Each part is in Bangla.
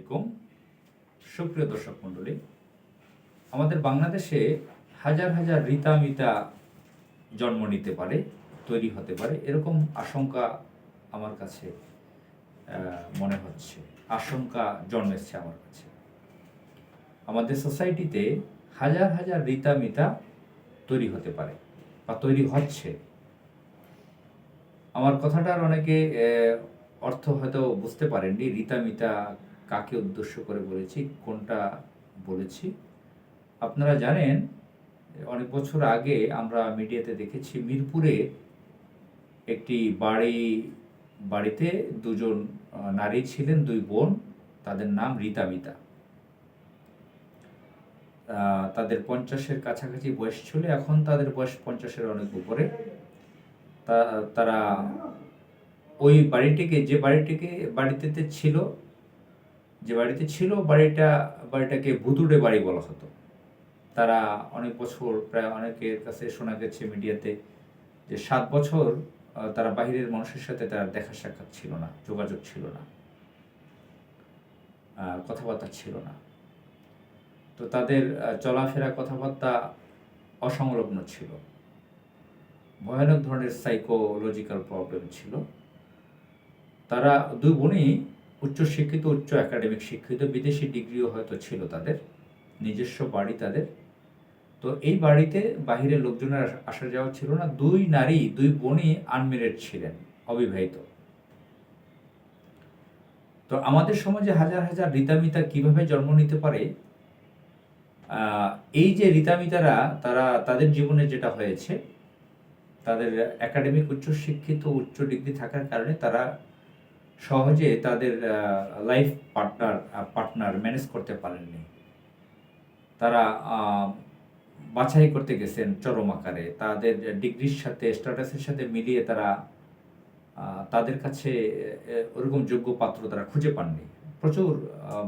আলাইকুম। সুপ্রিয় দর্শক মণ্ডলী, আমাদের বাংলাদেশে হাজার হাজার রিতা-মিতা জন্ম নিতে পারে, তৈরি হতে পারে, এরকম আশঙ্কা আমার কাছে মনে হচ্ছে। আশঙ্কা জন্মেছে আমার কাছে। আমাদের সোসাইটিতে হাজার হাজার রিতা-মিতা তৈরি হতে পারে বা তৈরি হচ্ছে। আমার কথাটার অনেকে অর্থ হয়তো বুঝতে পারেননি। রিতা-মিতা কাকে উদ্দেশ্য করে বলেছি, কোনটা বলেছি। আপনারা জানেন, অনেক বছর আগে আমরা মিডিয়াতে দেখেছি মিরপুরে একটি বাড়িতে দুজন নারী ছিলেন, দুই বোন। তাদের নাম রিতা-মিতা। তাদের 50-এর কাছাকাছি বয়স ছিল, এখন তাদের বয়স 50-এর অনেক উপরে। তারা ওই বাড়িতে ছিল বাড়িটাকে ভুতুড়ে বাড়ি বলা হতো। তারা অনেক বছর, প্রায় অনেকের কাছে শোনা গেছে মিডিয়াতে যে 7 বছর তারা বাহিরের মানুষের সাথে তার দেখা সাক্ষাৎ ছিল না, যোগাযোগ ছিল না, কথাবার্তা ছিল না। তো তাদের চলাফেরা, কথাবার্তা অসংলগ্ন ছিল। ভয়ানক ধরনের সাইকোলজিক্যাল প্রবলেম ছিল। তারা দুই বোনই উচ্চশিক্ষিত, উচ্চ একাডেমিক শিক্ষিত, বিদেশি ডিগ্রিও হয়তো ছিল তাদের, নিজস্ব বাড়ি তাদের। তো এই বাড়িতে বাহিরের লোকজনের আসা যাওয়া ছিল না। দুই বোনই আনমেরিড ছিলেন, অবিবাহিত। তো আমাদের সমাজে হাজার হাজার রিতা-মিতা কিভাবে জন্ম নিতে পারে, এই যে রিতা-মিতারা, তাদের জীবনে যেটা হয়েছে, তাদের একাডেমিক উচ্চশিক্ষিত, উচ্চ ডিগ্রি থাকার কারণে তারা সহজে তাদের লাইফ পার্টনার ম্যানেজ করতে পারেননি। তারা বাছাই করতে গেছেন চরম আকারে, তাদের ডিগ্রির সাথে, স্ট্যাটাসের সাথে মিলিয়ে তারা তাদের কাছে ওরকম যোগ্য পাত্র তারা খুঁজে পাননি। প্রচুর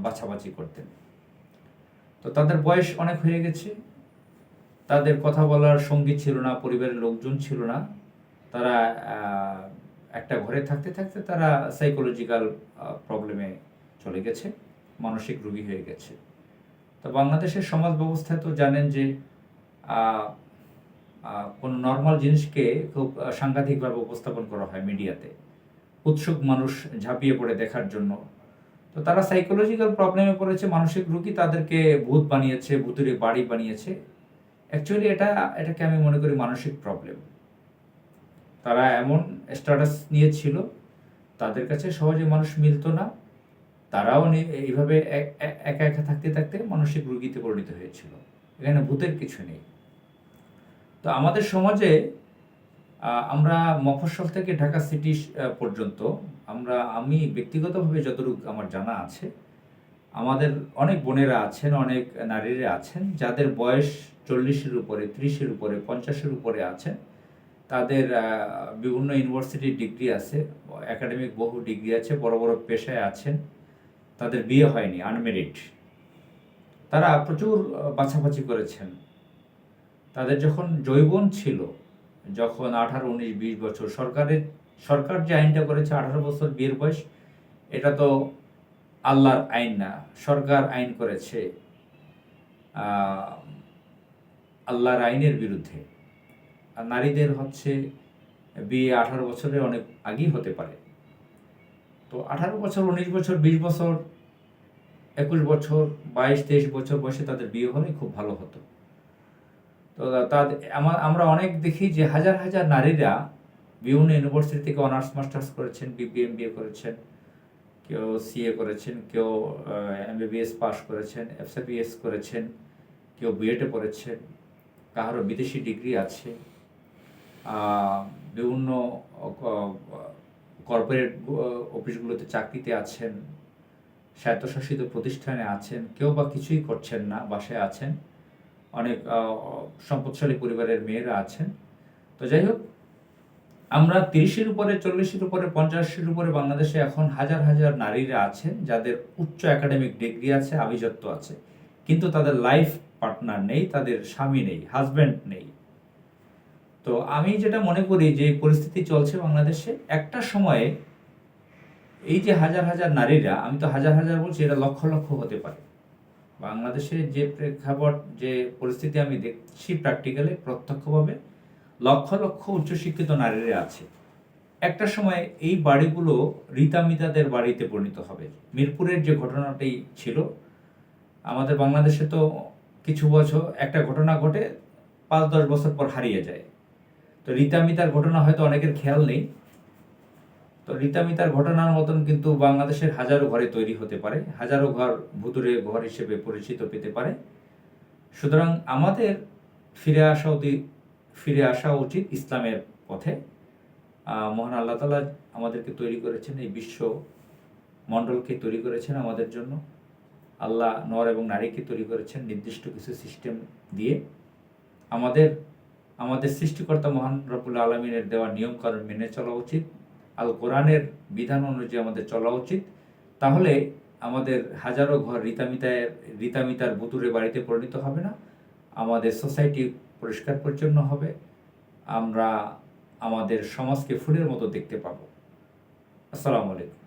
বাছাবাছি করতেন। তো তাদের বয়স অনেক হয়ে গেছে, তাদের কথা বলার সঙ্গী ছিল না, পরিবারের লোকজন ছিল না। তারা একটা ঘরে থাকতে থাকতে তারা সাইকোলজিক্যাল প্রবলেমে চলে গেছে, মানসিক রোগী হয়ে গেছে। তো বাংলাদেশের সমাজ ব্যবস্থায় তো জানেন যে কোনো নর্মাল জিনিসকে খুব সাংঘাতিকভাবে উপস্থাপন করা হয় মিডিয়াতে, উৎসুক মানুষ ঝাঁপিয়ে পড়ে দেখার জন্য। তো তারা সাইকোলজিক্যাল প্রবলেমে পড়েছে, মানসিক রোগী, তাদেরকে ভূত বানিয়েছে, ভূতুরে বাড়ি বানিয়েছে। অ্যাকচুয়ালি এটাকে আমি মনে করি মানসিক প্রবলেম। তারা এমন স্ট্যাটাস নিয়েছিল, তাদের কাছে সহজে মানুষ মিলত না। তারাও এইভাবে একা একা থাকতে থাকতে মানসিক রোগীতে পরিণত হয়েছিল। এখানে ভূতের কিছু নেই। তো আমাদের সমাজে আমরা মফস্বল থেকে ঢাকা সিটি পর্যন্ত আমি ব্যক্তিগতভাবে যতটুকু আমার জানা আছে, আমাদের অনেক বোনেরা আছেন, অনেক নারীরা আছেন যাদের বয়স 40-এর উপরে, 30-এর উপরে, 50-এর উপরে আছেন। তাদের বিভিন্ন ইউনিভার্সিটির ডিগ্রি আছে, একাডেমিক বহু ডিগ্রি আছে, বড় বড় পেশায় আছেন, তাদের বিয়ে হয়নি, আনমেরিড। তারা প্রচুর বাছাবাছি করেছেন। তাদের যখন যৌবন ছিল, যখন 18, 19, 20 বছর, সরকার যে আইনটা করেছে 18 বছর বিয়ের বয়স, এটা তো আল্লাহর আইন না, সরকার আইন করেছে আল্লাহর আইনের বিরুদ্ধে। আর নারীদের হচ্ছে বিয়ে 18 বছরের অনেক আগেই হতে পারে। তো 18 বছর, 19 বছর, 20 বছর, 21 বছর, 22, 23 বছর বয়সে তাদের বিয়ে হলে খুব ভালো হতো। তো আমরা অনেক দেখি যে হাজার হাজার নারীরা বিভিন্ন ইউনিভার্সিটি থেকে অনার্স মাস্টার্স করেছেন, BBA করেছেন, কেউ CA করেছেন, কেউ MBBS পাস করেছেন, FCPS করেছেন, কেউ BED পড়েছেন, কারো বিদেশি ডিগ্রি আছে, বিভিন্ন কর্পোরেট অফিসগুলোতে চাকরিতে আছেন, স্বায়ত্তশাসিত প্রতিষ্ঠানে আছেন, কেউ বা কিছুই করছেন না, বাসায় আছেন, অনেক সম্পদশালী পরিবারের মেয়েরা আছেন। তো যাই হোক, আমরা 30-এর উপরে, 40-এর উপরে, 50-এর উপরে বাংলাদেশে এখন হাজার হাজার নারীরা আছেন যাদের উচ্চ একাডেমিক ডিগ্রি আছে, আভিজাত্য আছে, কিন্তু তাদের লাইফ পার্টনার নেই, তাদের স্বামী নেই, হাজব্যান্ড নেই। তো আমি যেটা মনে করি যে পরিস্থিতি চলছে বাংলাদেশে, একটা সময়ে এই যে হাজার হাজার নারীরা, আমি তো হাজার হাজার বলছি, এটা লক্ষ লক্ষ হতে পারে। বাংলাদেশের যে প্রেক্ষাপট, যে পরিস্থিতি আমি দেখছি প্র্যাকটিক্যালি, প্রত্যক্ষভাবে লক্ষ লক্ষ উচ্চশিক্ষিত নারীরা আছে। একটা সময় এই বাড়িগুলো রিতামিতাদের বাড়িতে পরিণত হবে। মিরপুরের যে ঘটনাটি ছিল, আমাদের বাংলাদেশে তো কিছু বছর একটা ঘটনা ঘটে 5-10 বছর পর হারিয়ে যায়। তো রিতামিতার ঘটনা হয়তো অনেকের খেয়াল নেই। তো রিতামিতার ঘটনার মতন কিন্তু বাংলাদেশের হাজারো ঘরে তৈরি হতে পারে, হাজারো ঘর ভুতুরে ঘর হিসেবে পরিচিত পেতে পারে। সুতরাং আমাদের ফিরে আসা উচিত ইসলামের পথে। মহান আল্লাহ তাআলা আমাদেরকে তৈরি করেছেন, এই বিশ্ব মণ্ডলকে তৈরি করেছেন আমাদের জন্য। আল্লাহ নর এবং নারীকে তৈরি করেছেন নির্দিষ্ট কিছু সিস্টেম দিয়ে। আমাদের সৃষ্টিকর্তা মহান রব্বুল আলমিনের দেওয়া নিয়মকানুন মেনে চলা উচিত, আল কোরআনের বিধান অনুযায়ী আমাদের চলা উচিত। তাহলে আমাদের হাজারো ঘর রিতামিতার ভুতুরে বাড়িতে পরিণত হবে না, আমাদের সোসাইটি পরিষ্কার পরিচ্ছন্ন হবে, আমরা আমাদের সমাজকে ফুলের মতো দেখতে পাবো। আসসালামু আলাইকুম।